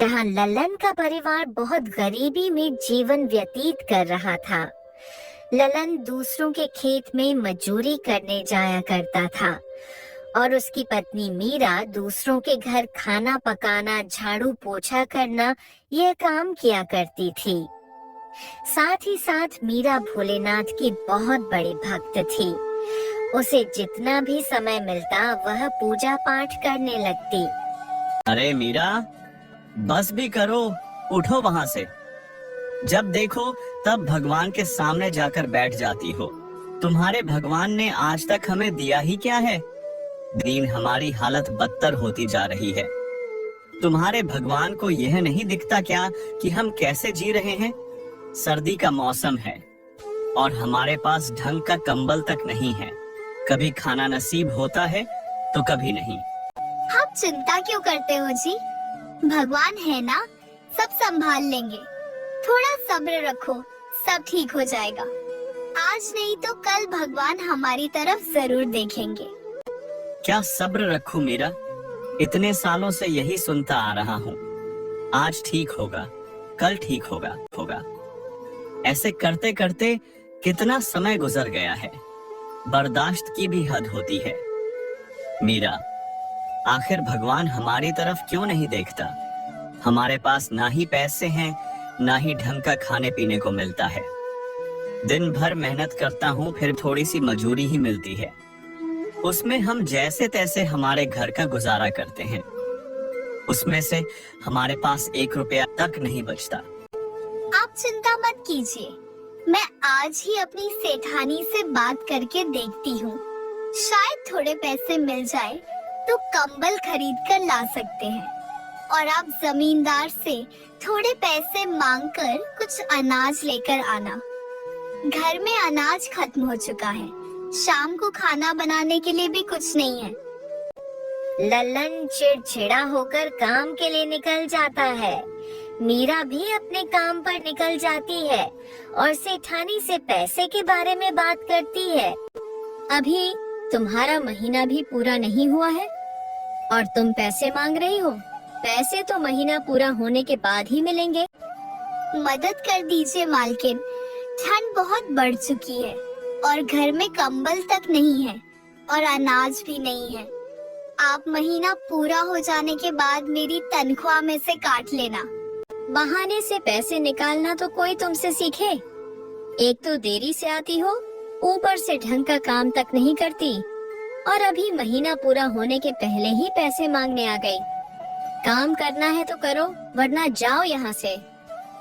जहां ललन का परिवार बहुत गरीबी में जीवन व्यतीत कर रहा था। ललन दूसरों के खेत में मजदूरी करने जाया करता था और उसकी पत्नी मीरा दूसरों के घर खाना पकाना, झाड़ू पोछा करना यह काम किया करती थी। साथ ही साथ मीरा भोलेनाथ की बहुत बड़ी भक्त थी। उसे जितना भी समय मिलता वह पूजा पाठ करने लगती। अरे मीरा, बस भी करो, उठो वहाँ से। जब देखो तब भगवान के सामने जाकर बैठ जाती हो। तुम्हारे भगवान ने आज तक हमें दिया ही क्या है? दिन हमारी हालत बदतर होती जा रही है। तुम्हारे भगवान को यह नहीं दिखता क्या कि हम कैसे जी रहे हैं? सर्दी का मौसम है और हमारे पास ढंग का कंबल तक नहीं है। कभी खाना नसीब होता है तो कभी नहीं। आप चिंता क्यों करते हो जी? भगवान है ना, सब संभाल लेंगे। थोड़ा सब्र रखो, सब ठीक हो जाएगा। आज नहीं तो कल भगवान हमारी तरफ जरूर देखेंगे। क्या सब्र रखूं मीरा? इतने सालों से यही सुनता आ रहा हूँ। आज ठीक होगा, कल ठीक होगा। ऐसे करते करते कितना समय गुजर गया है। बर्दाश्त की भी हद होती है। मीरा, आखिर भगवान हमारी तरफ क्यों नहीं देखता? हमारे पास ना ही पैसे हैं, ना ही ढंग का खाने पीने को मिलता है। दिन भर मेहनत करता हूँ, फिर थोड़ी सी मजूरी ही मिलती है। उसमें हम जैसे तैसे हमारे घर का गुजारा करते हैं। उसमें से हमारे पास 1 रुपया तक नहीं बचता। आप चिंता मत कीजिए, मैं आज ही अपनी सेठानी से बात करके देखती हूँ। शायद थोड़े पैसे मिल जाए तो कंबल खरीद कर ला सकते हैं। और आप जमींदार से थोड़े पैसे मांगकर कुछ अनाज लेकर आना। घर में अनाज खत्म हो चुका है, शाम को खाना बनाने के लिए भी कुछ नहीं है। ललन चिड़चिड़ा होकर काम के लिए निकल जाता है। मीरा भी अपने काम पर निकल जाती है और सेठानी से पैसे के बारे में बात करती है। अभी तुम्हारा महीना भी पूरा नहीं हुआ है और तुम पैसे मांग रही हो? पैसे तो महीना पूरा होने के बाद ही मिलेंगे। मदद कर दीजिए मालकिन, ठंड बहुत बढ़ चुकी है और घर में कंबल तक नहीं है और अनाज भी नहीं है। आप महीना पूरा हो जाने के बाद मेरी तनख्वाह में से काट लेना। बहाने से पैसे निकालना तो कोई तुमसे सीखे। एक तो देरी से आती हो, ऊपर से ढंग का काम तक नहीं करती और अभी महीना पूरा होने के पहले ही पैसे मांगने आ गई। काम करना है तो करो, वरना जाओ यहाँ से।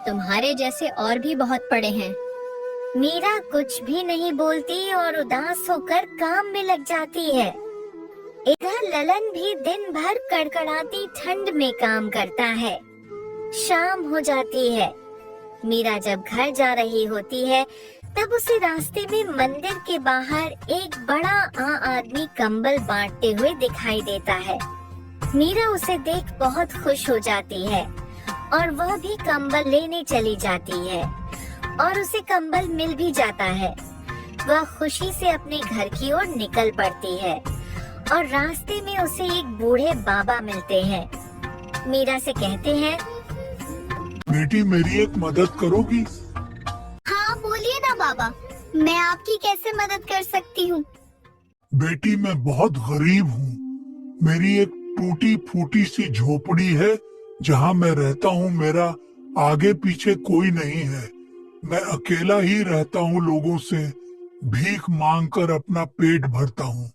तुम्हारे जैसे और भी बहुत पड़े हैं। मीरा कुछ भी नहीं बोलती और उदास होकर काम में लग जाती है। इधर ललन भी दिन भर कड़कड़ाती ठंड में काम करता है। शाम हो जाती है। मीरा जब घर जा रही होती है तब उसे रास्ते में मंदिर के बाहर एक बड़ा आदमी कंबल बांटते हुए दिखाई देता है। मीरा उसे देख बहुत खुश हो जाती है और वह भी कंबल लेने चली जाती है और उसे कंबल मिल भी जाता है। वह खुशी से अपने घर की ओर निकल पड़ती है और रास्ते में उसे एक बूढ़े बाबा मिलते हैं। मीरा से कहते हैं, बेटी मेरी एक मदद करोगी? हाँ बोलिए ना बाबा, मैं आपकी कैसे मदद कर सकती हूँ? बेटी मैं बहुत गरीब हूँ। मेरी एक टूटी फूटी सी झोपड़ी है जहाँ मैं रहता हूँ। मेरा आगे पीछे कोई नहीं है। मैं अकेला ही रहता हूँ, लोगों से भीख मांगकर अपना पेट भरता हूँ।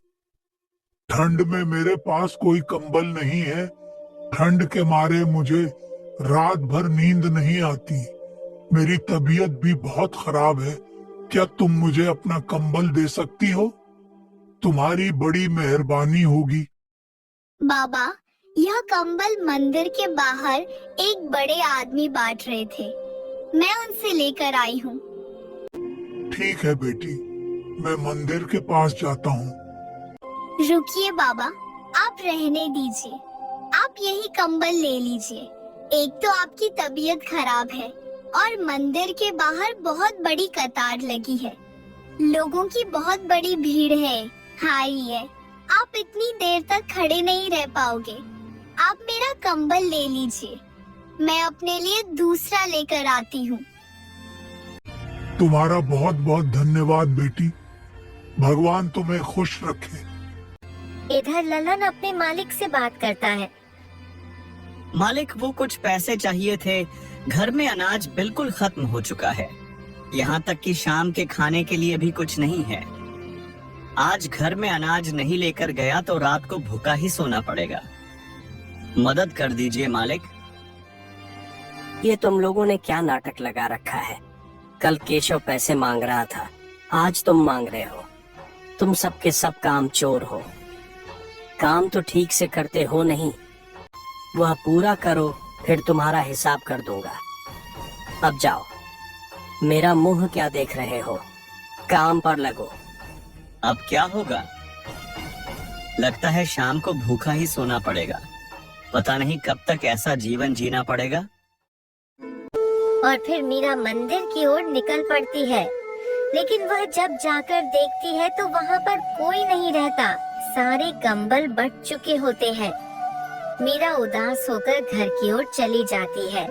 ठंड में मेरे पास कोई कंबल नहीं है। ठंड के मारे मुझे रात भर नींद नहीं आती। मेरी तबीयत भी बहुत खराब है। क्या तुम मुझे अपना कंबल दे सकती हो? तुम्हारी बड़ी मेहरबानी होगी। बाबा, यह कंबल मंदिर के बाहर एक बड़े आदमी बांट रहे थे, मैं उनसे लेकर आई हूँ। ठीक है बेटी, मैं मंदिर के पास जाता हूँ। रुकिए बाबा, आप रहने दीजिए। आप यही कंबल ले लीजिए। एक तो आपकी तबीयत खराब है और मंदिर के बाहर बहुत बड़ी कतार लगी है। लोगों की बहुत बड़ी भीड़ है। हाई है, आप इतनी देर तक खड़े नहीं रह पाओगे। आप मेरा कंबल ले लीजिए। मैं अपने लिए दूसरा लेकर आती हूँ। तुम्हारा बहुत बहुत धन्यवाद बेटी। भगवान तुम्हें खुश रखे। इधर ललन अपने मालिक से बात करता है। मालिक, वो कुछ पैसे चाहिए थे। घर में अनाज बिल्कुल खत्म हो चुका है। यहाँ तक कि शाम के खाने के लिए भी कुछ नहीं है। आज घर में अनाज नहीं लेकर गया तो रात को भूखा ही सोना पड़ेगा। मदद कर दीजिए मालिक। ये तुम लोगों ने क्या नाटक लगा रखा है? कल केशव पैसे मांग रहा था, आज तुम मांग रहे हो। तुम सबके सब काम चोर हो। काम तो ठीक से करते हो नहीं। वह पूरा करो, फिर तुम्हारा हिसाब कर दूंगा। अब जाओ, मेरा मुंह क्या देख रहे हो? काम पर लगो। अब क्या होगा? लगता है शाम को भूखा ही सोना पड़ेगा। पता नहीं कब तक ऐसा जीवन जीना पड़ेगा। और फिर मीरा मंदिर की ओर निकल पड़ती है, लेकिन वह जब जाकर देखती है तो वहाँ पर कोई नहीं रहता। सारे कंबल बट चुके होते हैं। मीरा उदास होकर घर की ओर चली जाती है।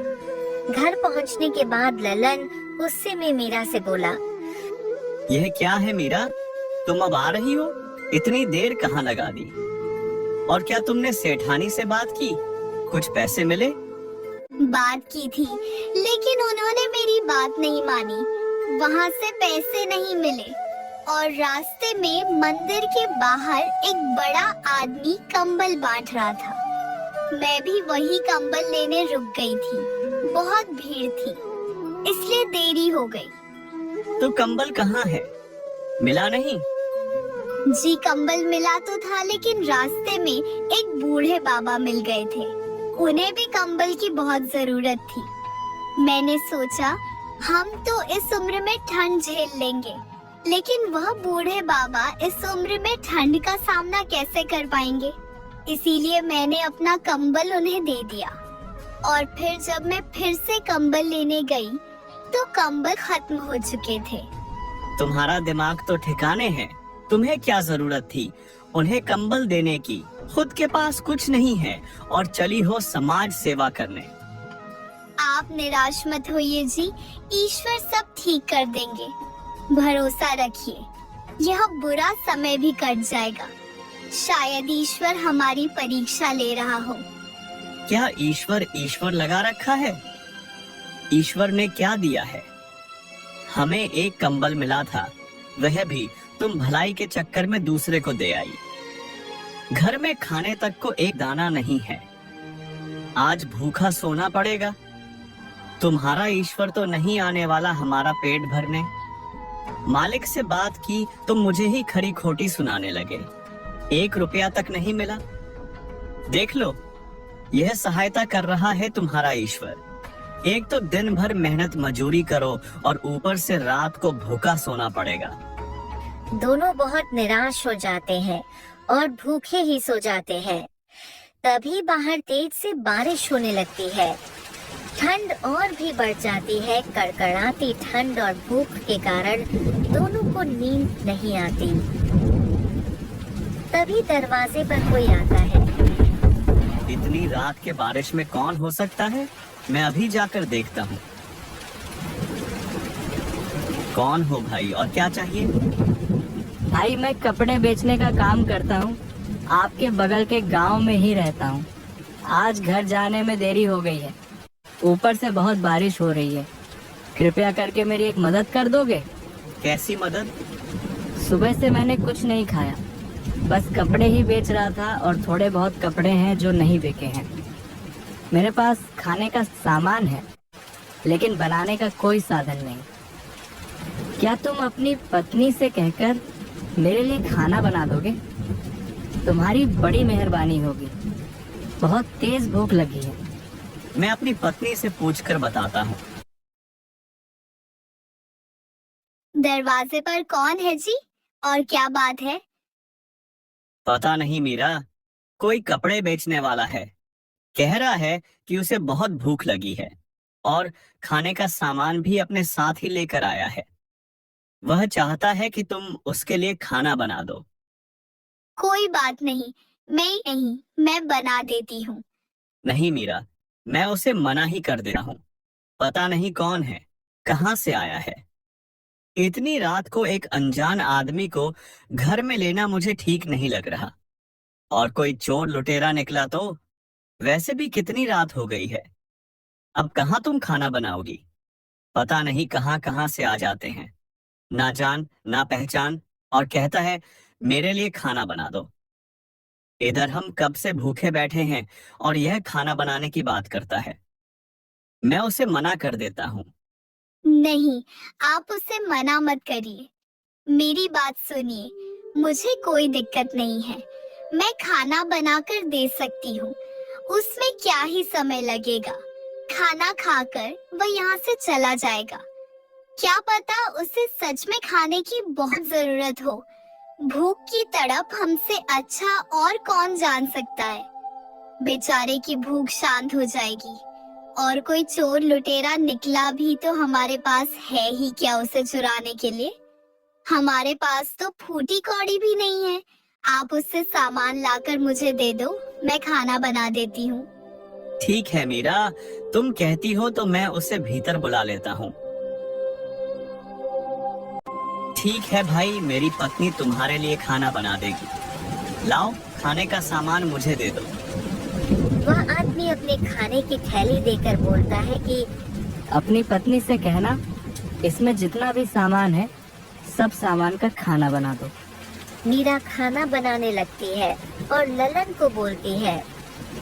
घर पहुँचने के बाद ललन गुस्से में मीरा से बोला, यह क्या है मीरा? तुम अब आ रही हो? इतनी देर कहाँ लगा दी? और क्या तुमने सेठानी से बात की? कुछ पैसे मिले? बात की थी, लेकिन उन्होंने मेरी बात नहीं मानी। वहाँ से पैसे नहीं मिले और रास्ते में मंदिर के बाहर एक बड़ा आदमी कंबल बांट रहा था। मैं भी वही कंबल लेने रुक गई थी। बहुत भीड़ थी, इसलिए देरी हो गई। तो कंबल कहाँ है? मिला नहीं? जी कंबल मिला तो था, लेकिन रास्ते में एक बूढ़े बाबा मिल गए थे। उन्हें भी कंबल की बहुत जरूरत थी। मैंने सोचा हम तो इस उम्र में ठंड झेल लेंगे, लेकिन वह बूढ़े बाबा इस उम्र में ठंड का सामना कैसे कर पाएंगे। इसीलिए मैंने अपना कंबल उन्हें दे दिया। और फिर जब मैं फिर से कंबल लेने गई तो कंबल खत्म हो चुके थे। तुम्हारा दिमाग तो ठिकाने है। तुम्हें क्या जरूरत थी उन्हें कंबल देने की? खुद के पास कुछ नहीं है और चली हो समाज सेवा करने। आप निराश मत होइए जी, ईश्वर सब ठीक कर देंगे। भरोसा रखिए, यह बुरा समय भी कट जाएगा। शायद ईश्वर हमारी परीक्षा ले रहा हो। क्या ईश्वर लगा रखा है? ईश्वर ने क्या दिया है? हमें एक कंबल मिला था, वह भी तुम भलाई के चक्कर में दूसरे को दे आई। घर में खाने तक को एक दाना नहीं है। आज भूखा सोना पड़ेगा। तुम्हारा ईश्वर तो नहीं आने वाला हमारा पेट भरने। मालिक से बात की तो मुझे ही खरी खोटी सुनाने लगे। 1 रुपया तक नहीं मिला। देख लो, यह सहायता कर रहा है तुम्हारा ईश्वर। एक तो दिन भर मेहनत मजूरी करो और ऊपर से रात को भूखा सोना पड़ेगा। दोनों बहुत निराश हो जाते हैं और भूखे ही सो जाते हैं। तभी बाहर तेज से बारिश होने लगती है। ठंड और भी बढ़ जाती है। कड़कड़ाती ठंड और भूख के कारण दोनों को नींद नहीं आती। तभी दरवाजे पर कोई आता है। इतनी रात के बारिश में कौन हो सकता है? मैं अभी जाकर देखता हूँ। कौन हो भाई और क्या चाहिए? भाई, मैं कपड़े बेचने का काम करता हूँ। आपके बगल के गांव में ही रहता हूँ। आज घर जाने में देरी हो गई है। ऊपर से बहुत बारिश हो रही है। कृपया करके मेरी एक मदद कर दोगे? कैसी मदद? सुबह से मैंने कुछ नहीं खाया, बस कपड़े ही बेच रहा था और थोड़े बहुत कपड़े हैं जो नहीं बिके हैं। मेरे पास खाने का सामान है, लेकिन बनाने का कोई साधन नहीं। क्या तुम अपनी पत्नी से कहकर मेरे लिए खाना बना दोगे? तुम्हारी बड़ी मेहरबानी होगी। बहुत तेज भूख लगी है। मैं अपनी पत्नी से पूछकर बताता हूँ। दरवाजे पर कौन है जी, और क्या बात है? पता नहीं मीरा, कोई कपड़े बेचने वाला है। कह रहा है कि उसे बहुत भूख लगी है और खाने का सामान भी अपने साथ ही लेकर आया है। वह चाहता है कि तुम उसके लिए खाना बना दो। कोई बात नहीं, मैं बना देती हूँ। नहीं मीरा, मैं उसे मना ही कर देता हूँ। पता नहीं कौन है, कहाँ से आया है। इतनी रात को एक अनजान आदमी को घर में लेना मुझे ठीक नहीं लग रहा। और कोई चोर लुटेरा निकला तो? वैसे भी कितनी रात हो गई है। अब कहाँ तुम खाना बनाओगी? पता नहीं कहाँ कहाँ से आ जाते हैं, ना जान ना पहचान, और कहता है मेरे लिए खाना बना दो। इधर हम कब से भूखे बैठे हैं और यह खाना बनाने की बात करता है। मैं उसे मना कर देता हूँ। नहीं, आप उसे मना मत करिए। मेरी बात सुनिए, मुझे कोई दिक्कत नहीं है। मैं खाना बनाकर दे सकती हूँ। उसमें क्या ही समय लगेगा। खाना खाकर वह यहाँ से चला जाएगा। क्या पता उसे सच में खाने की बहुत जरूरत हो। भूख की तड़प हमसे अच्छा और कौन जान सकता है। बेचारे की भूख शांत हो जाएगी। और कोई चोर लुटेरा निकला भी तो हमारे पास है ही क्या उसे चुराने के लिए। हमारे पास तो फूटी कौड़ी भी नहीं है। आप उससे सामान लाकर मुझे दे दो, मैं खाना बना देती हूँ। ठीक है मीरा, तुम कहती हो तो मैं उसे भीतर बुला लेता हूँ। ठीक है भाई, मेरी पत्नी तुम्हारे लिए खाना बना देगी। लाओ, खाने का सामान मुझे दे दो। वह आदमी अपने खाने की थैली देकर बोलता है कि अपनी पत्नी से कहना इसमें जितना भी सामान है सब सामान का खाना बना दो। मीरा खाना बनाने लगती है और ललन को बोलती है,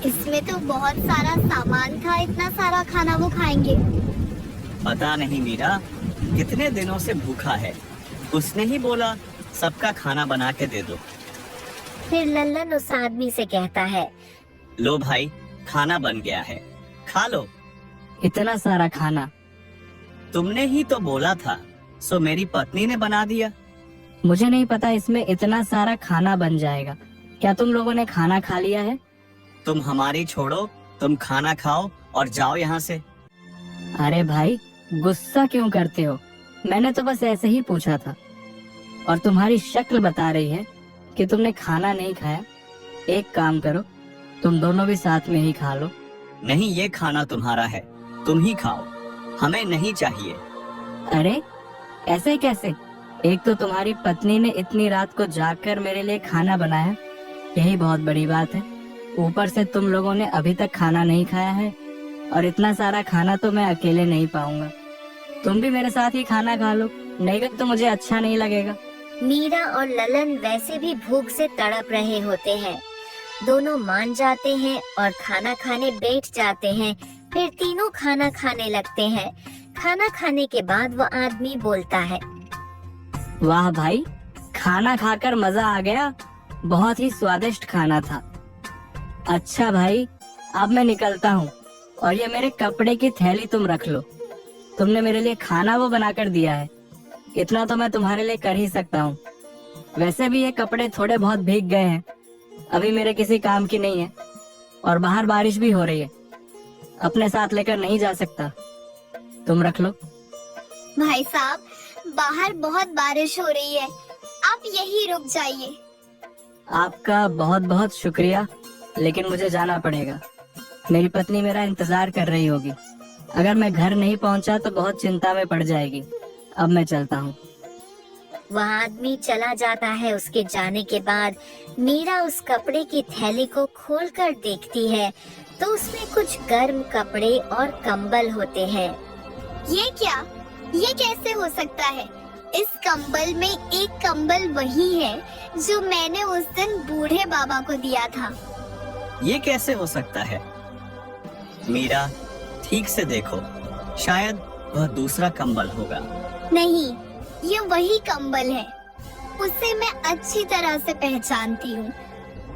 इसमें तो बहुत सारा सामान था, इतना सारा खाना वो खाएंगे? पता नहीं मीरा, कितने दिनों से भूखा है। उसने ही बोला सबका खाना बना के दे दो। फिर ललन उस आदमी से कहता है, लो भाई, खाना बन गया है, खा लो। इतना सारा खाना? तुमने ही तो बोला था, सो मेरी पत्नी ने बना दिया। मुझे नहीं पता इसमें इतना सारा खाना बन जाएगा। क्या तुम लोगों ने खाना खा लिया है? तुम हमारी छोड़ो, तुम खाना खाओ और जाओ यहाँ से। अरे भाई, गुस्सा क्यों करते हो? मैंने तो बस ऐसे ही पूछा था। और तुम्हारी शक्ल बता रही है कि तुमने खाना नहीं खाया। एक काम करो, तुम दोनों भी साथ में ही खा लो। नहीं, ये खाना तुम्हारा है, तुम ही खाओ, हमें नहीं चाहिए। अरे ऐसे कैसे? एक तो तुम्हारी पत्नी ने इतनी रात को जागकर मेरे लिए खाना बनाया, यही बहुत बड़ी बात है। ऊपर से तुम लोगों ने अभी तक खाना नहीं खाया है, और इतना सारा खाना तो मैं अकेले नहीं पाऊंगा। तुम भी मेरे साथ ही खाना खा लो, नहीं तो मुझे अच्छा नहीं लगेगा। मीरा और ललन वैसे भी भूख से तड़प रहे होते हैं। दोनों मान जाते हैं और खाना खाने बैठ जाते हैं। फिर तीनों खाना खाने लगते हैं। खाना खाने के बाद वो आदमी बोलता है, वाह भाई, खाना खाकर मजा आ गया। बहुत ही स्वादिष्ट खाना था। अच्छा भाई, अब मैं निकलता हूँ, और ये मेरे कपड़े की थैली तुम रख लो। तुमने मेरे लिए खाना वो बनाकर दिया है, इतना तो मैं तुम्हारे लिए कर ही सकता हूँ। वैसे भी ये कपड़े थोड़े बहुत भीग गए हैं, अभी मेरे किसी काम की नहीं है, और बाहर बारिश भी हो रही है, अपने साथ लेकर नहीं जा सकता। तुम रख लो। भाई साहब, बाहर बहुत बारिश हो रही है, आप यही रुक जाइए। आपका बहुत बहुत शुक्रिया, लेकिन मुझे जाना पड़ेगा। मेरी पत्नी मेरा इंतजार कर रही होगी। अगर मैं घर नहीं पहुंचा तो बहुत चिंता में पड़ जाएगी। अब मैं चलता हूँ। वह आदमी चला जाता है। उसके जाने के बाद मीरा उस कपड़े की थैली को खोलकर देखती है तो उसमें कुछ गर्म कपड़े और कंबल होते हैं। ये क्या? ये कैसे हो सकता है? इस कंबल में एक कंबल वही है जो मैंने उस दिन बूढ़े बाबा को दिया था। ये कैसे हो सकता है? मीरा, ठीक से देखो, शायद वह दूसरा कंबल होगा। नहीं, ये वही कंबल है। उसे मैं अच्छी तरह से पहचानती हूँ।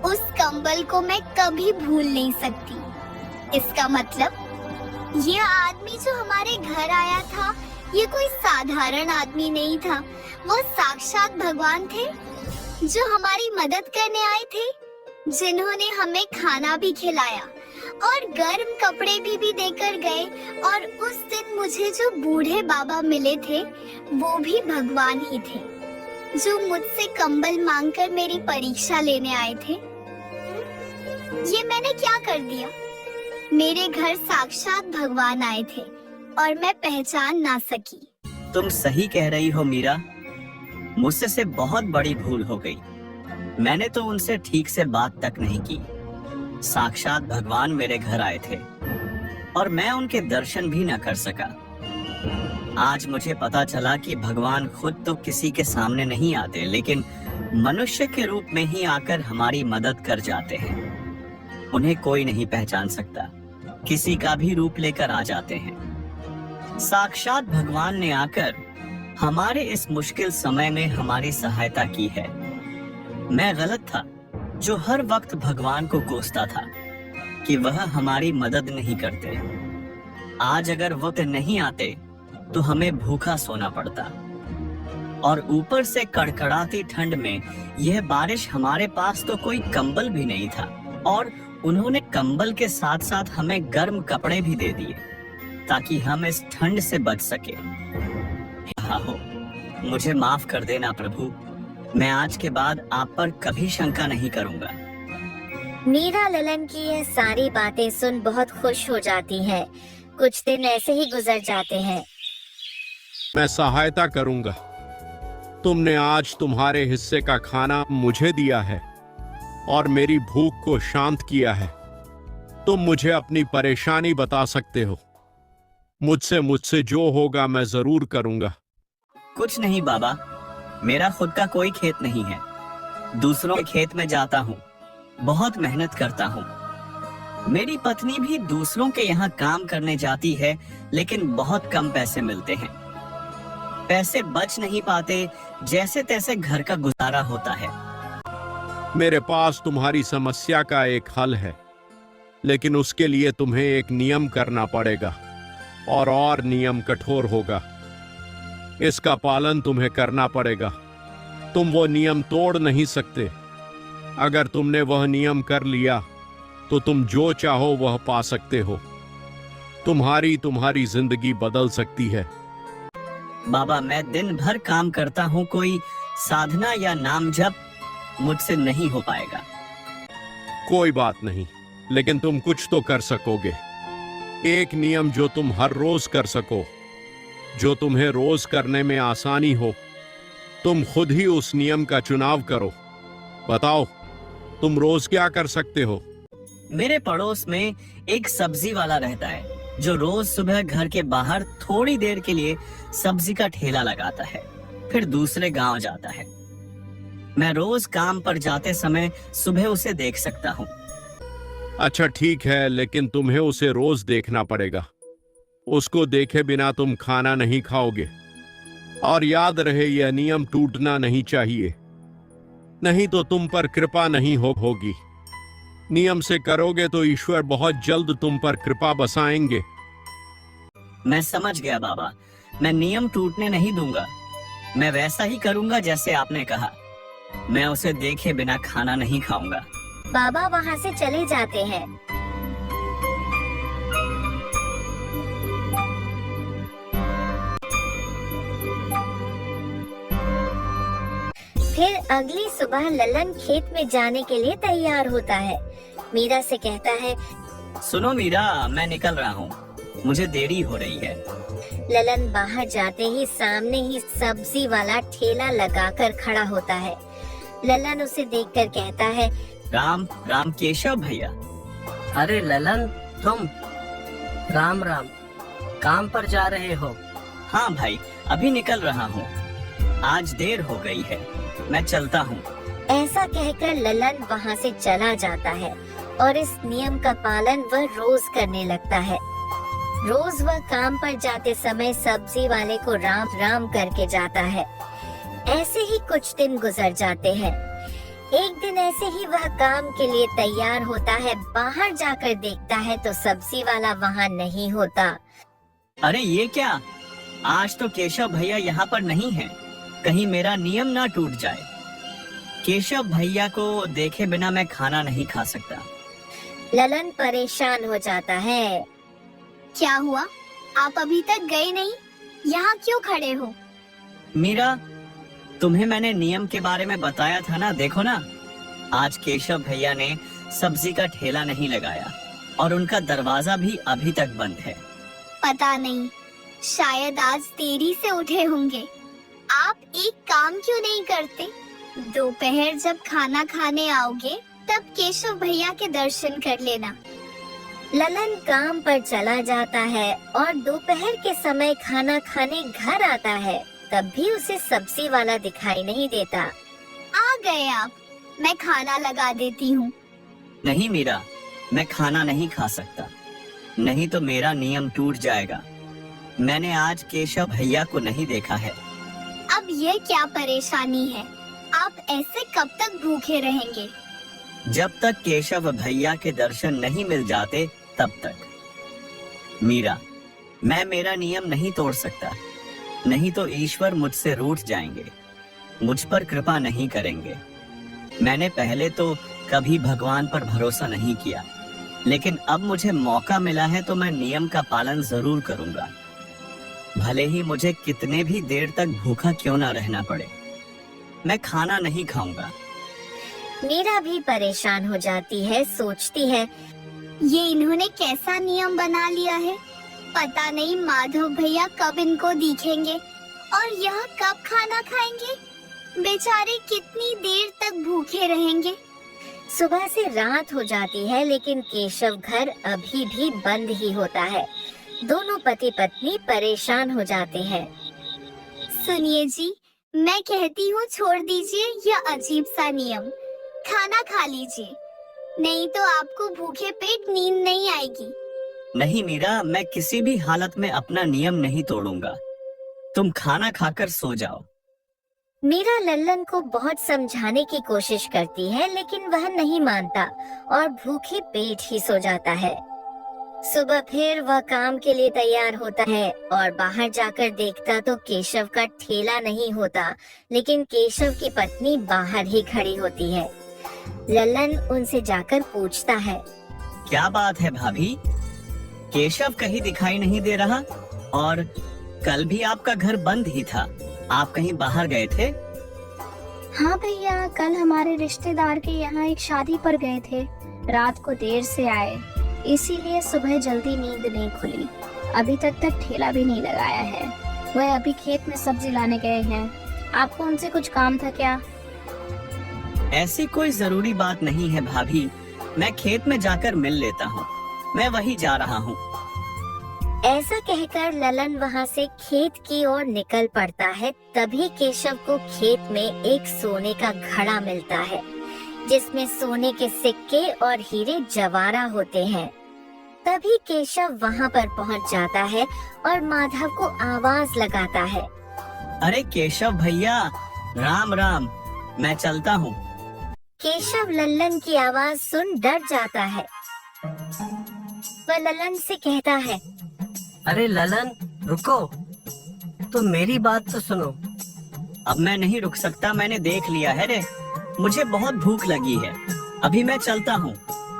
उस कंबल को मैं कभी भूल नहीं सकती। इसका मतलब ये आदमी जो हमारे घर आया था, ये कोई साधारण आदमी नहीं था। वो साक्षात भगवान थे जो हमारी मदद करने आए थे, जिन्होंने हमें खाना भी खिलाया और गर्म कपड़े भी देकर गए। और उस दिन मुझे जो बूढ़े बाबा मिले थे, वो भी भगवान ही थे, जो मुझसे कंबल मांगकर मेरी परीक्षा लेने आए थे। ये मैंने क्या कर दिया? मेरे घर साक्षात भगवान आए थे और मैं पहचान ना सकी। तुम सही कह रही हो मीरा, मुझसे से बहुत बड़ी भूल हो गई। मैंने तो उनसे ठीक से बात तक नहीं की। साक्षात भगवान मेरे घर आए थे और मैं उनके दर्शन भी न कर सका। आज मुझे पता चला कि भगवान खुद तो किसी के सामने नहीं आते, लेकिन मनुष्य के रूप में ही आकर हमारी मदद कर जाते हैं। उन्हें कोई नहीं पहचान सकता, किसी का भी रूप लेकर आ जाते हैं। साक्षात भगवान ने आकर हमारे इस मुश्किल समय में हमारी सहायता की है। मैं गलत था जो हर वक्त भगवान को कोसता था कि वह हमारी मदद नहीं करते। आज अगर वो नहीं आते तो हमें भूखा सोना पड़ता, और ऊपर से कड़कड़ाती ठंड में यह बारिश, हमारे पास तो कोई कंबल भी नहीं था, और उन्होंने कंबल के साथ साथ हमें गर्म कपड़े भी दे दिए ताकि हम इस ठंड से बच सके। हो, मुझे माफ कर देना प्रभु, मैं आज के बाद आप पर कभी शंका नहीं करूंगा। मीरा ललन की यह सारी बातें सुन बहुत खुश हो जाती है। कुछ दिन ऐसे ही गुजर जाते हैं। मैं सहायता करूंगा। तुमने आज तुम्हारे हिस्से का खाना मुझे दिया है और मेरी भूख को शांत किया है। तुम मुझे अपनी परेशानी बता सकते हो। मुझसे जो होगा मैं जरूर करूंगा। कुछ नहीं बाबा, मेरा खुद का कोई खेत नहीं है। दूसरों के खेत में जाता हूँ, बहुत मेहनत करता हूँ। मेरी पत्नी भी दूसरों के यहाँ काम करने जाती है, लेकिन बहुत कम पैसे मिलते हैं। पैसे बच नहीं पाते, जैसे तैसे घर का गुजारा होता है। मेरे पास तुम्हारी समस्या का एक हल है, लेकिन उसके लिए तुम्हें एक नियम करना पड़ेगा, और नियम कठोर होगा। इसका पालन तुम्हें करना पड़ेगा। तुम वो नियम तोड़ नहीं सकते। अगर तुमने वह नियम कर लिया तो तुम जो चाहो वह पा सकते हो। तुम्हारी जिंदगी बदल सकती है। बाबा, मैं दिन भर काम करता हूँ, कोई साधना या नाम जप मुझसे नहीं हो पाएगा। कोई बात नहीं, लेकिन तुम कुछ तो कर सकोगे। एक नियम जो तुम हर रोज कर सको, जो तुम्हें रोज करने में आसानी हो। तुम खुद ही उस नियम का चुनाव करो। बताओ, तुम रोज क्या कर सकते हो? मेरे पड़ोस में एक सब्जी वाला रहता है, जो रोज सुबह घर के बाहर थोड़ी देर के लिए सब्जी का ठेला लगाता है, फिर दूसरे गांव जाता है। मैं रोज काम पर जाते समय सुबह उसे देख सकता हूँ। अच्छा ठीक है, लेकिन तुम्हें उसे रोज देखना पड़ेगा। उसको देखे बिना तुम खाना नहीं खाओगे। और याद रहे, यह नियम टूटना नहीं चाहिए, नहीं तो तुम पर कृपा नहीं होगी। नियम से करोगे तो ईश्वर बहुत जल्द तुम पर कृपा बसाएंगे। मैं समझ गया बाबा, मैं नियम टूटने नहीं दूंगा। मैं वैसा ही करूंगा जैसे आपने कहा। मैं उसे देखे बिना खाना नहीं खाऊंगा। बाबा वहाँ से चले जाते हैं। फिर अगली सुबह ललन खेत में जाने के लिए तैयार होता है। मीरा से कहता है, सुनो मीरा, मैं निकल रहा हूँ, मुझे देरी हो रही है। ललन बाहर जाते ही सामने ही सब्जी वाला ठेला लगाकर खड़ा होता है। ललन उसे देखकर कहता है, राम केशव भैया। अरे ललन, तुम? राम राम, काम पर जा रहे हो? हाँ भाई, अभी निकल रहा हूँ। आज देर हो गई है, मैं चलता हूँ। ऐसा कहकर ललन वहाँ से चला जाता है और इस नियम का पालन वह रोज करने लगता है। रोज वह काम पर जाते समय सब्जी वाले को राम राम करके जाता है। ऐसे ही कुछ दिन गुजर जाते हैं। एक दिन ऐसे ही वह काम के लिए तैयार होता है। बाहर जाकर देखता है तो सब्जी वाला वहाँ नहीं होता। अरे ये क्या, आज तो केशव भैया यहाँ पर नहीं है। कहीं मेरा नियम ना टूट जाए। केशव भैया को देखे बिना मैं खाना नहीं खा सकता। ललन परेशान हो जाता है। क्या हुआ? आप अभी तक गए नहीं? यहाँ क्यों खड़े हो? मीरा, तुम्हें मैंने नियम के बारे में बताया था ना, देखो ना, आज केशव भैया ने सब्जी का ठेला नहीं लगाया। और उनका दरवाजा भी अभी तक बंद है। पता नहीं, शायद आज देरी से उठे होंगे। आप एक काम क्यों नहीं करते? दोपहर जब खाना खाने आओगे तब केशव भैया के दर्शन कर लेना। ललन काम पर चला जाता है और दोपहर के समय खाना खाने घर आता है, तब भी उसे सब्जी वाला दिखाई नहीं देता। आ गए आप, मैं खाना लगा देती हूँ। नहीं मीरा, मैं खाना नहीं खा सकता, नहीं तो मेरा नियम टूट जाएगा। मैंने आज केशव भैया को नहीं देखा है। अब ये क्या परेशानी है? आप ऐसे कब तक भूखे रहेंगे? जब तक केशव भैया के दर्शन नहीं मिल जाते तब तक। मीरा, मैं मेरा नियम नहीं तोड़ सकता, नहीं तो ईश्वर मुझसे रूठ जाएंगे, मुझ पर कृपा नहीं करेंगे। मैंने पहले तो कभी भगवान पर भरोसा नहीं किया, लेकिन अब मुझे मौका मिला है तो मैं नियम का पालन जरूर करूंगा, भले ही मुझे कितने भी देर तक भूखा क्यों ना रहना पड़े। मैं खाना नहीं खाऊंगा। मीरा भी परेशान हो जाती है, सोचती है, ये इन्होंने कैसा नियम बना लिया है? पता नहीं माधव भैया कब इनको दिखेंगे और यह कब खाना खाएंगे। बेचारे कितनी देर तक भूखे रहेंगे। सुबह से रात हो जाती है, लेकिन केशव घर अभी भी बंद ही होता है। दोनों पति पत्नी परेशान हो जाते हैं। सुनिए जी, मैं कहती हूँ छोड़ दीजिए यह अजीब सा नियम, खाना खा लीजिए, नहीं तो आपको भूखे पेट नींद नहीं आएगी। नहीं मीरा, मैं किसी भी हालत में अपना नियम नहीं तोड़ूंगा। तुम खाना खाकर सो जाओ। मीरा लल्लन को बहुत समझाने की कोशिश करती है, लेकिन वह नहीं मानता और भूखे पेट ही सो जाता है। सुबह फिर वह काम के लिए तैयार होता है और बाहर जाकर देखता तो केशव का ठेला नहीं होता, लेकिन केशव की पत्नी बाहर ही खड़ी होती है। लल्लन उनसे जाकर पूछता है, क्या बात है भाभी, केशव कहीं दिखाई नहीं दे रहा और कल भी आपका घर बंद ही था, आप कहीं बाहर गए थे? हाँ भैया, कल हमारे रिश्तेदार के यहाँ एक शादी पर गए थे, रात को देर से आए, इसीलिए सुबह जल्दी नींद नहीं खुली। अभी तक ठेला भी नहीं लगाया है। वह अभी खेत में सब्जी लाने गए हैं। आपको उनसे कुछ काम था क्या? ऐसी कोई जरूरी बात नहीं है भाभी, मैं खेत में जाकर मिल लेता हूँ, मैं वही जा रहा हूँ। ऐसा कहकर ललन वहाँ से खेत की ओर निकल पड़ता है। तभी केशव को खेत में एक सोने का घड़ा मिलता है, जिसमें सोने के सिक्के और हीरे जवारा होते हैं। तभी केशव वहाँ पर पहुँच जाता है और माधव को आवाज लगाता है, अरे केशव भैया, राम राम, मैं चलता हूँ। केशव लल्लन की आवाज सुन डर जाता है। वह ललन से कहता है, अरे ललन, रुको, तुम मेरी बात तो सुनो। अब मैं नहीं रुक सकता, मैंने देख लिया है रे, मुझे बहुत भूख लगी है, अभी मैं चलता हूँ।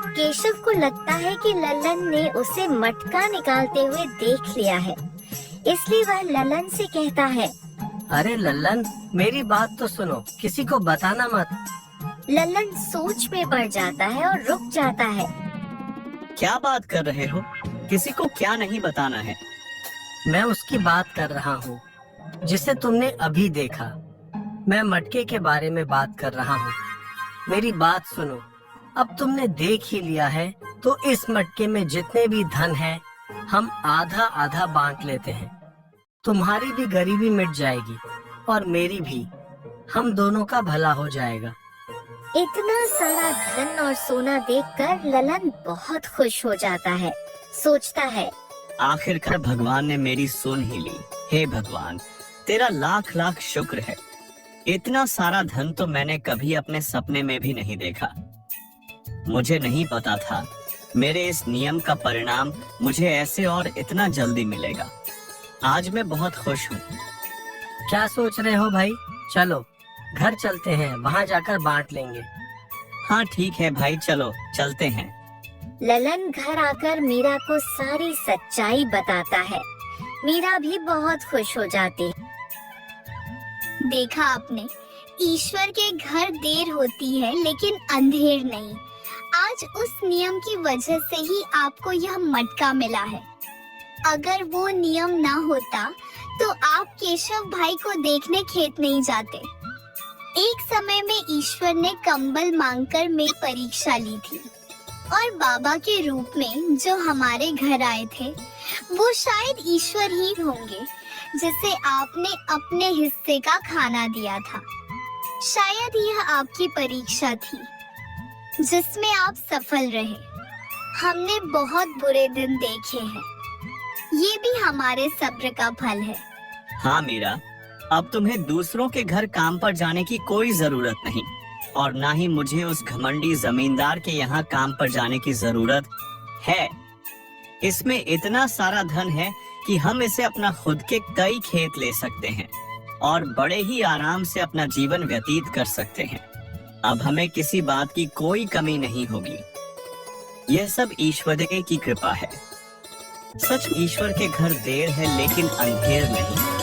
केशव को लगता है कि ललन ने उसे मटका निकालते हुए देख लिया है, इसलिए वह ललन से कहता है, अरे ललन, मेरी बात तो सुनो, किसी को बताना मत। ललन सोच में पड़ जाता है और रुक जाता है। क्या बात कर रहे हो, किसी को क्या नहीं बताना है? मैं उसकी बात कर रहा हूँ जिसे तुमने अभी देखा। मैं मटके के बारे में बात कर रहा हूँ। मेरी बात सुनो, अब तुमने देख ही लिया है तो इस मटके में जितने भी धन है हम आधा आधा बांट लेते हैं। तुम्हारी भी गरीबी मिट जाएगी और मेरी भी, हम दोनों का भला हो जाएगा। इतना सारा धन और सोना देखकर ललन बहुत खुश हो जाता है। सोचता है, आखिरकार भगवान ने मेरी सुन ही ली। हे भगवान, तेरा लाख लाख शुक्र है। इतना सारा धन तो मैंने कभी अपने सपने में भी नहीं देखा। मुझे नहीं पता था मेरे इस नियम का परिणाम मुझे ऐसे और इतना जल्दी मिलेगा। आज मैं बहुत खुश हूँ। क्या सोच रहे हो भाई? चलो घर चलते हैं, वहाँ जाकर बांट लेंगे। हाँ ठीक है भाई, चलो चलते हैं। ललन घर आकर मीरा को सारी सच्चाई बताता है। मीरा भी बहुत खुश हो जाती है। देखा आपने, ईश्वर के घर देर होती है लेकिन अंधेर नहीं। आज उस नियम की वजह से ही आपको यह मटका मिला है। अगर वो नियम ना होता तो आप केशव भाई को देखने खेत नहीं जाते। एक समय में ईश्वर ने कंबल मांगकर मेरी परीक्षा ली थी और बाबा के रूप में जो हमारे घर आए थे वो शायद ईश्वर ही होंगे जिसे आपने अपने हिस्से का खाना दिया था। शायद यह आपकी परीक्षा थी जिसमें आप सफल रहे। हमने बहुत बुरे दिन देखे हैं, ये भी हमारे सब्र का फल है। हाँ मीरा, अब तुम्हें दूसरों के घर काम पर जाने की कोई जरूरत नहीं और ना ही मुझे उस घमंडी जमींदार के यहाँ काम पर जाने की जरूरत है। इसमें इतना सारा धन है कि हम इसे अपना खुद के कई खेत ले सकते हैं और बड़े ही आराम से अपना जीवन व्यतीत कर सकते हैं। अब हमें किसी बात की कोई कमी नहीं होगी। यह सब ईश्वर की कृपा है। सच ईश्वर के घर देर है लेकिन अंधेर नहीं।